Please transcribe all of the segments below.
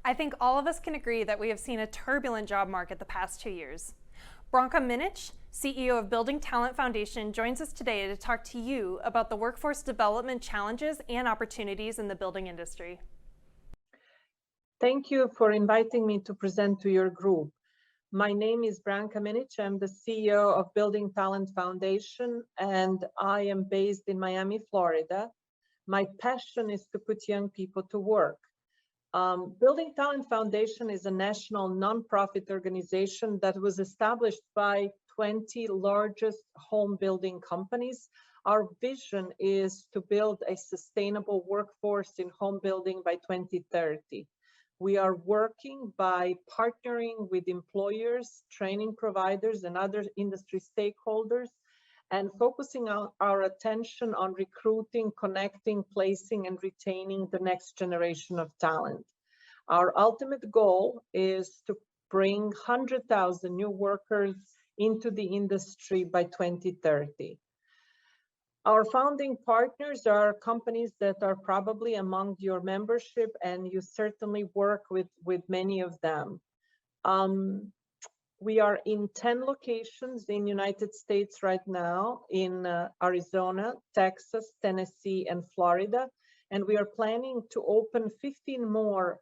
I think all of us can agree that we have seen a turbulent job market the past 2 years. Branka Minic, CEO of Building Talent Foundation, joins us today to talk to you about the workforce development challenges and opportunities in the building industry. Thank you for inviting me to present to your group. My name is Branka Minic. I'm the CEO of Building Talent Foundation, and I am based in Miami, Florida. My passion is to put young people to work. Building Talent Foundation is a national nonprofit organization that was established by 20 largest home building companies. Our vision is to build a sustainable workforce in home building by 2030. We are working by partnering with employers, training providers, and other industry stakeholders, and focusing our attention on recruiting, connecting, placing, and retaining the next generation of talent. Our ultimate goal is to bring 100,000 new workers into the industry by 2030. Our founding partners are companies that are probably among your membership, and you certainly work with many of them. We are in 10 locations in United States right now, in Arizona, Texas, Tennessee, and Florida. And we are planning to open 15 more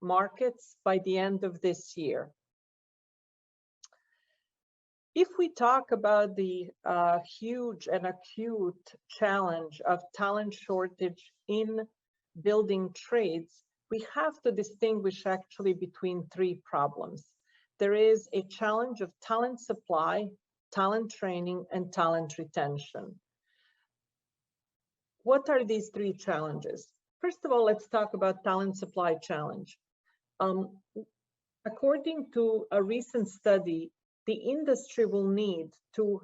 markets by the end of this year. If we talk about the huge and acute challenge of talent shortage in building trades, we have to distinguish actually between three problems. There is a challenge of talent supply, talent training, and talent retention. What are these three challenges? First of all, let's talk about talent supply challenge. According to a recent study, the industry will need to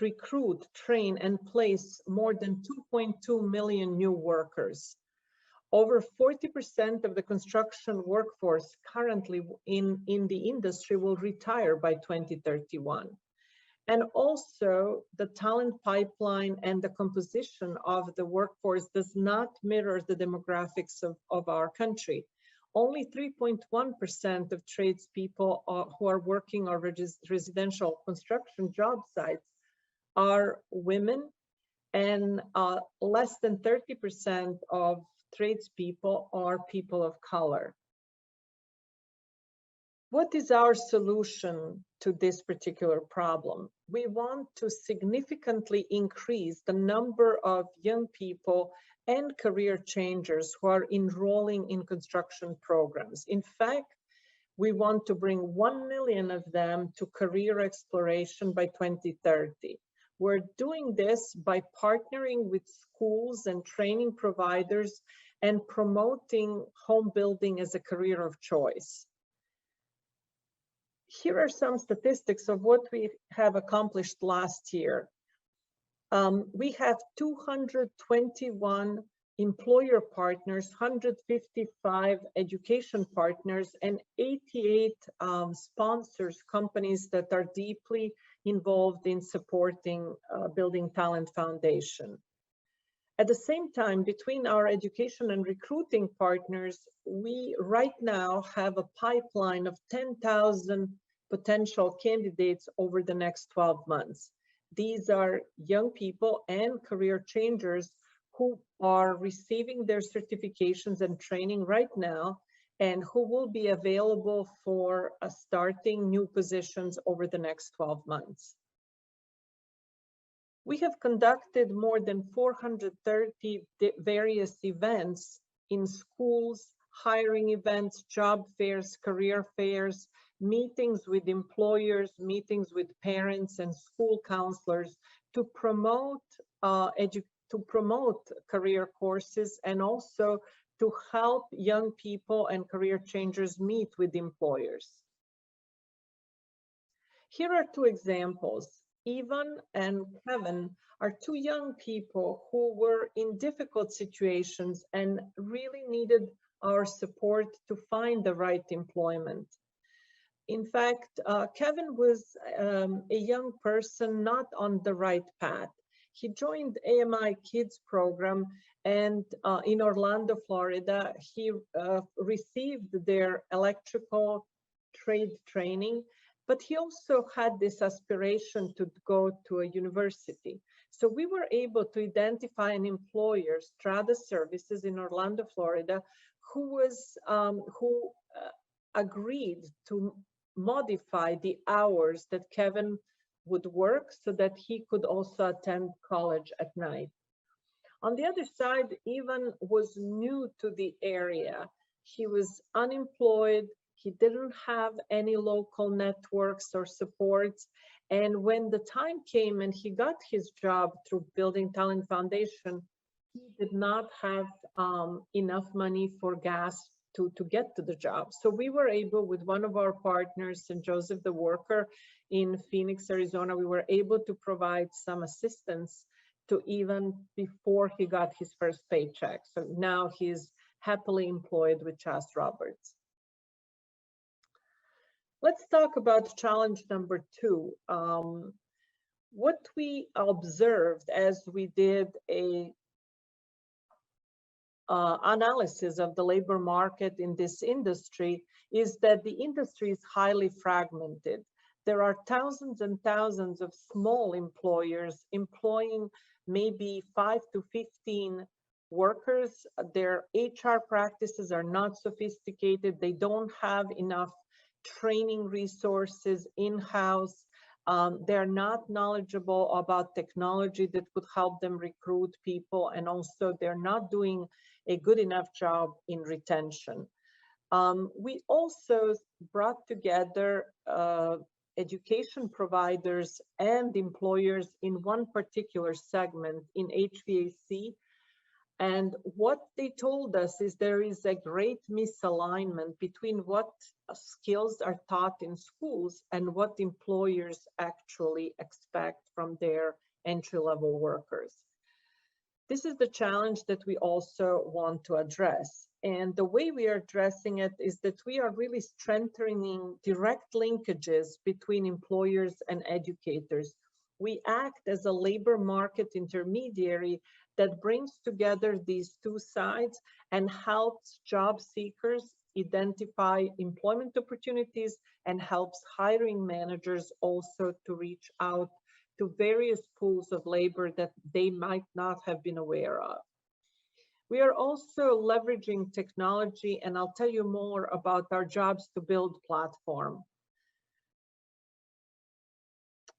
recruit, train, and place more than 2.2 million new workers. Over 40% of the construction workforce currently in the industry will retire by 2031. And also, the talent pipeline and the composition of the workforce does not mirror the demographics of our country. Only 3.1% of tradespeople who are working on residential construction job sites are women, and less than 30% of tradespeople are people of color. What is our solution to this particular problem? We want to significantly increase the number of young people and career changers who are enrolling in construction programs. In fact, we want to bring 1 million of them to career exploration by 2030. We're doing this by partnering with schools and training providers and promoting home building as a career of choice. Here are some statistics of what we have accomplished last year. We have 221 employer partners, 155 education partners, and 88 sponsors, companies that are deeply involved in supporting Building Talent Foundation. At the same time, between our education and recruiting partners, we right now have a pipeline of 10,000 potential candidates over the next 12 months. These are young people and career changers who are receiving their certifications and training right now, and who will be available for starting new positions over the next 12 months. We have conducted more than 430 various events in schools, hiring events, job fairs, career fairs, meetings with employers, meetings with parents and school counselors to promote career courses, and also to help young people and career changers meet with employers. Here are two examples. Ivan and Kevin are two young people who were in difficult situations and really needed our support to find the right employment. In fact, Kevin was a young person not on the right path. he joined AMI Kids program, and in Orlando, Florida, he received their electrical trade training, but he also had this aspiration to go to a university. So we were able to identify an employer, Strada Services in Orlando, Florida, who agreed to modify the hours that Kevin would work so that he could also attend college at night. On the other side, Ivan was new to the area. He was unemployed. He didn't have any local networks or supports. And when the time came and he got his job through Building Talent Foundation, he did not have enough money for gas to get to the job. So we were able, with one of our partners, St. Joseph the Worker in Phoenix, Arizona, we were able to provide some assistance to even before he got his first paycheck. So now he's happily employed with Chas Roberts. Let's talk about challenge number 2. What we observed as we did a analysis of the labor market in this industry is that the industry is highly fragmented. There are thousands and thousands of small employers employing maybe 5 to 15 workers. Their HR practices are not sophisticated. They don't have enough training resources in-house. They're not knowledgeable about technology that could help them recruit people, and also they're not doing a good enough job in retention. We also brought together education providers and employers in one particular segment in HVAC. And what they told us is there is a great misalignment between what skills are taught in schools and what employers actually expect from their entry-level workers. This is the challenge that we also want to address. And the way we are addressing it is that we are really strengthening direct linkages between employers and educators. We act as a labor market intermediary that brings together these two sides and helps job seekers identify employment opportunities and helps hiring managers also to reach out to various pools of labor that they might not have been aware of. We are also leveraging technology, and I'll tell you more about our Jobs to Build platform.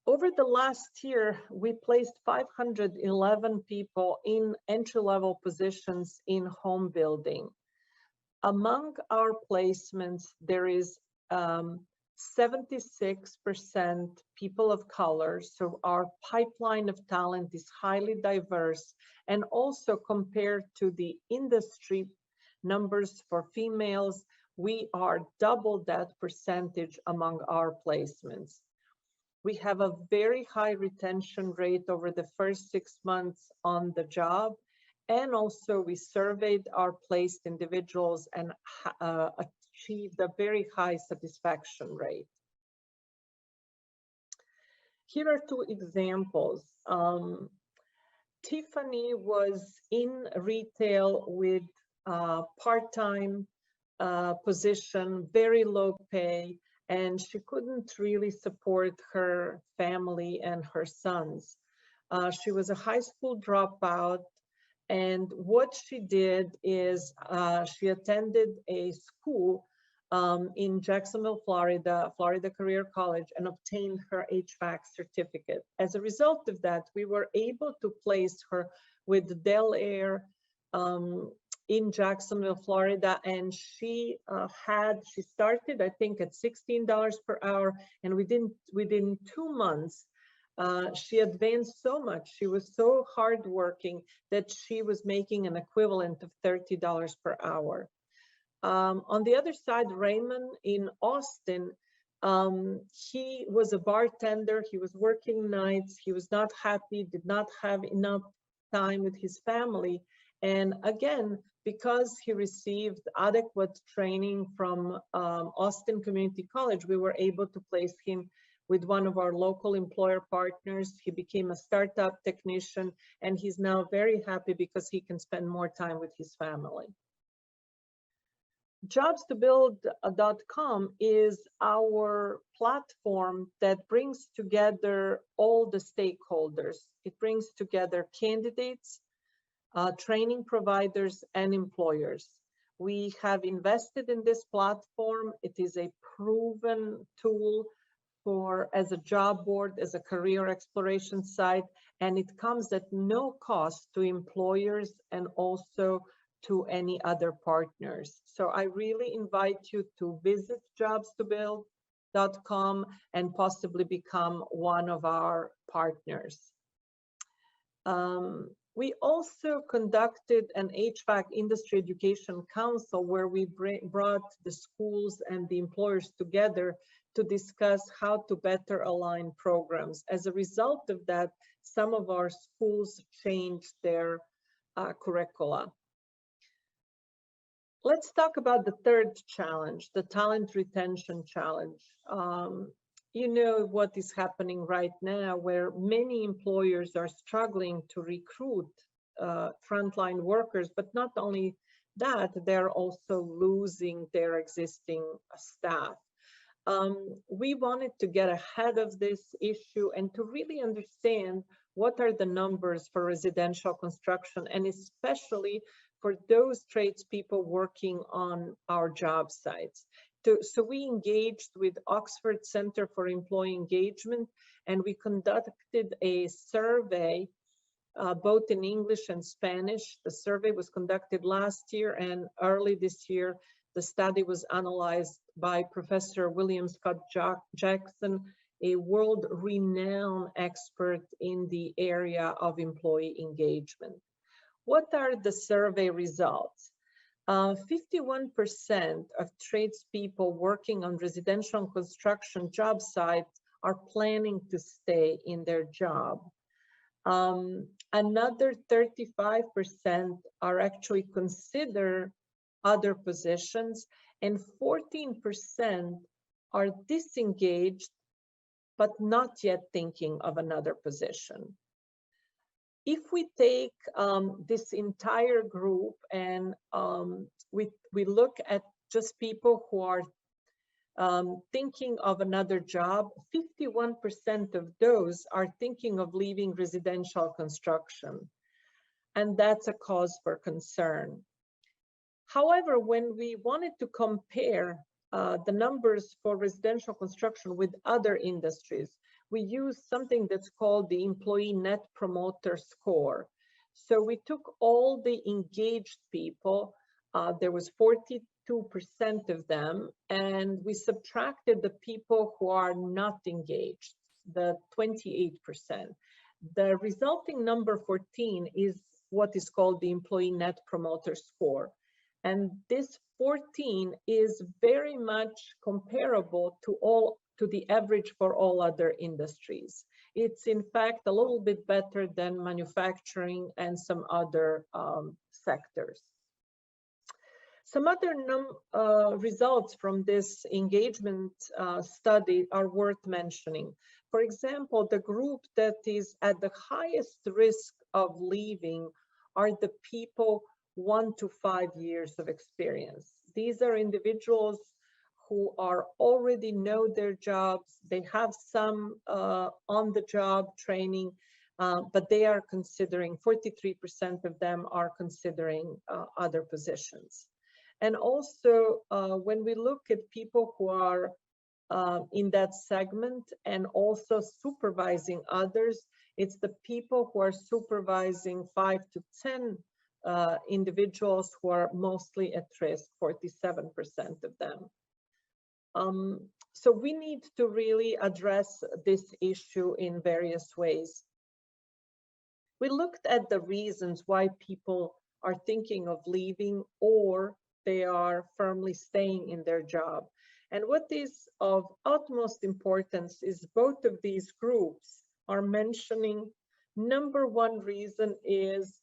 Over the last year, we placed 511 people in entry-level positions in home building. Among our placements, there is 76% people of color, so our pipeline of talent is highly diverse, and also compared to the industry numbers for females, we are double that percentage among our placements. We have a very high retention rate over the first 6 months on the job, and also we surveyed our placed individuals and achieved a very high satisfaction rate. Here are 2 examples. Tiffany was in retail with a part-time position, very low pay, and she couldn't really support her family and her sons. She was a high school dropout, and what she did is she attended a school in Jacksonville, Florida, Florida Career College, and obtained her HVAC certificate. As a result of that, we were able to place her with Del Air in Jacksonville, Florida, and she started, I think, at $16 per hour, and within 2 months, she advanced so much. She was so hardworking that she was making an equivalent of $30 per hour. On the other side, Raymond in Austin, he was a bartender. He was working nights. He was not happy, did not have enough time with his family. And again, because he received adequate training from Austin Community College, we were able to place him with one of our local employer partners. He became a startup technician, and he's now very happy because he can spend more time with his family. Jobstobuild.com is our platform that brings together all the stakeholders. It brings together candidates, training providers, and employers. We have invested in this platform. It is a proven tool as a job board, as a career exploration site, and it comes at no cost to employers and also to any other partners. So I really invite you to visit jobstobuild.com and possibly become one of our partners. We also conducted an HVAC Industry Education Council where we brought the schools and the employers together to discuss how to better align programs. As a result of that, some of our schools changed their curricula. Let's talk about the third challenge, the talent retention challenge. You know what is happening right now, where many employers are struggling to recruit frontline workers, but not only that, they're also losing their existing staff. We wanted to get ahead of this issue and to really understand what are the numbers for residential construction, and especially for those tradespeople working on our job sites. So we engaged with Oxford Center for Employee Engagement, and we conducted a survey both in English and Spanish. The survey was conducted last year, and early this year, the study was analyzed by Professor William Scott Jackson, a world-renowned expert in the area of employee engagement. What are the survey results? 51% of tradespeople working on residential construction job sites are planning to stay in their job. Another 35% are actually consider other positions, and 14% are disengaged but not yet thinking of another position. If we take this entire group and we look at just people who are thinking of another job, 51% of those are thinking of leaving residential construction, and that's a cause for concern. However, when we wanted to compare the numbers for residential construction with other industries, we used something that's called the Employee Net Promoter Score. So we took all the engaged people, there was 42% of them, and we subtracted the people who are not engaged, the 28%. The resulting number 14 is what is called the Employee Net Promoter Score. And this 14 is very much comparable to the average for all other industries. It's in fact a little bit better than manufacturing and some other sectors. Some other results from this engagement study are worth mentioning. For example, the group that is at the highest risk of leaving are the people 1 to 5 years of experience. These are individuals who are already know their jobs, they have some on-the-job training, but they are considering, 43% of them are considering other positions. And also, when we look at people who are in that segment and also supervising others, it's the people who are supervising 5 to 10 individuals who are mostly at risk, 47% of them. So we need to really address this issue in various ways. We looked at the reasons why people are thinking of leaving or they are firmly staying in their job. And what is of utmost importance is both of these groups are mentioning number one reason is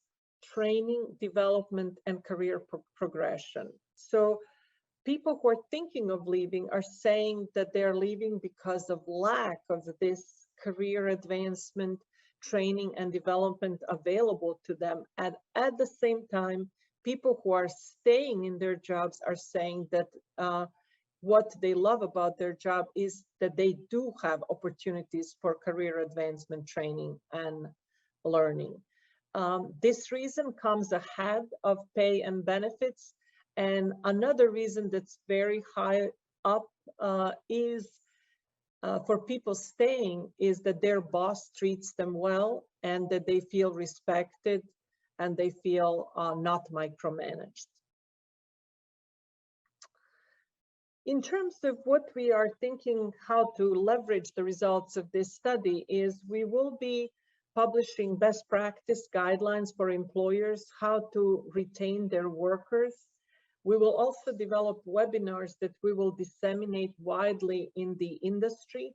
training, development, and career progression. So people who are thinking of leaving are saying that they're leaving because of lack of this career advancement, training and development available to them. And at the same time, people who are staying in their jobs are saying that what they love about their job is that they do have opportunities for career advancement, training and learning. This reason comes ahead of pay and benefits. And another reason that's very high up is for people staying is that their boss treats them well and that they feel respected and they feel not micromanaged. In terms of what we are thinking how to leverage the results of this study is we will be publishing best practice guidelines for employers, how to retain their workers. We will also develop webinars that we will disseminate widely in the industry.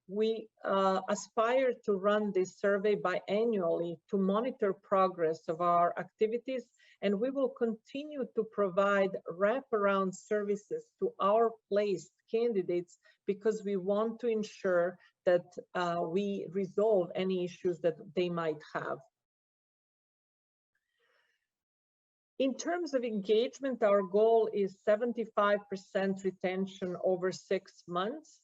We aspire to run this survey biannually to monitor progress of our activities, and we will continue to provide wraparound services to our placed candidates because we want to ensure that we resolve any issues that they might have. In terms of engagement, our goal is 75% retention over 6 months.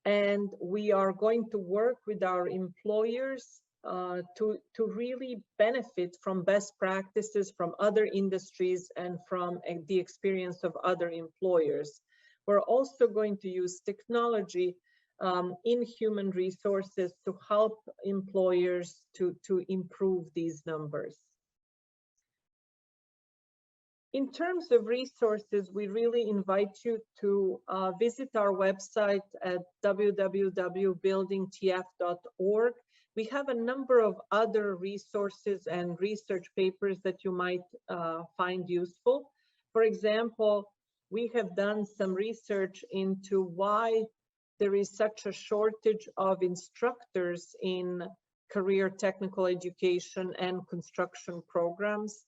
And we are going to work with our employers to really benefit from best practices from other industries and from the experience of other employers. We're also going to use technology in human resources to help employers to improve these numbers. In terms of resources, we really invite you to visit our website at www.buildingtf.org. We have a number of other resources and research papers that you might find useful. For example, we have done some research into why there is such a shortage of instructors in career technical education and construction programs.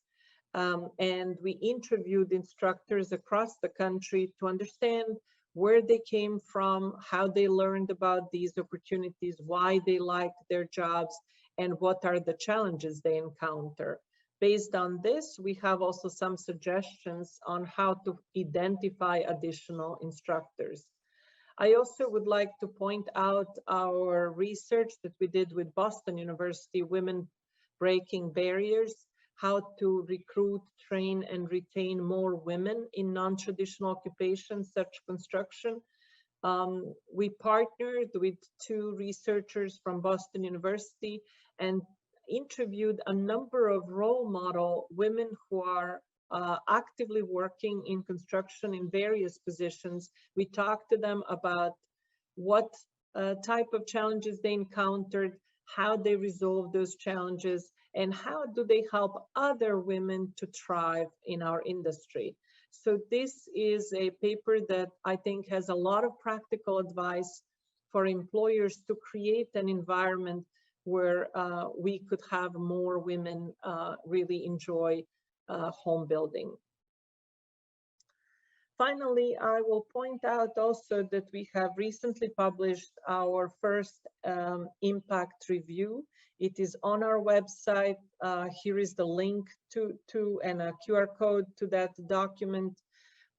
And we interviewed instructors across the country to understand where they came from, how they learned about these opportunities, why they liked their jobs, and what are the challenges they encounter. Based on this, we have also some suggestions on how to identify additional instructors. I also would like to point out our research that we did with Boston University, Women Breaking Barriers, how to recruit, train, and retain more women in non-traditional occupations such as construction. We partnered with 2 researchers from Boston University and interviewed a number of role model women who are actively working in construction in various positions. We talked to them about what type of challenges they encountered, how they resolved those challenges, and how do they help other women to thrive in our industry. So this is a paper that I think has a lot of practical advice for employers to create an environment where we could have more women really enjoy home building. Finally, I will point out also that we have recently published our first impact review. It is on our website. Here is the link to and a QR code to that document.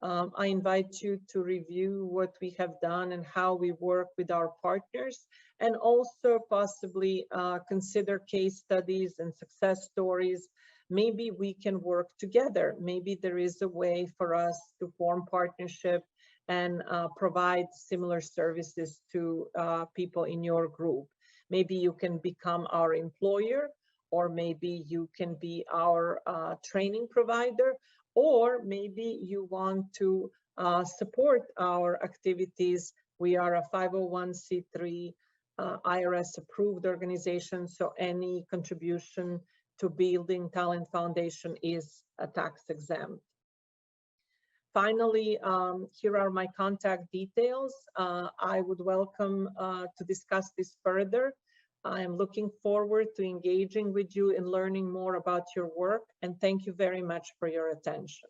I invite you to review what we have done and how we work with our partners, and also possibly consider case studies and success stories. Maybe we can work together. Maybe there is a way for us to form partnership and provide similar services to people in your group. Maybe you can become our employer, or maybe you can be our training provider, or maybe you want to support our activities. We are a 501c3 IRS approved organization, so any contribution to Building Talent Foundation is tax exempt. Finally, here are my contact details. I would welcome to discuss this further. I am looking forward to engaging with you and learning more about your work, and thank you very much for your attention.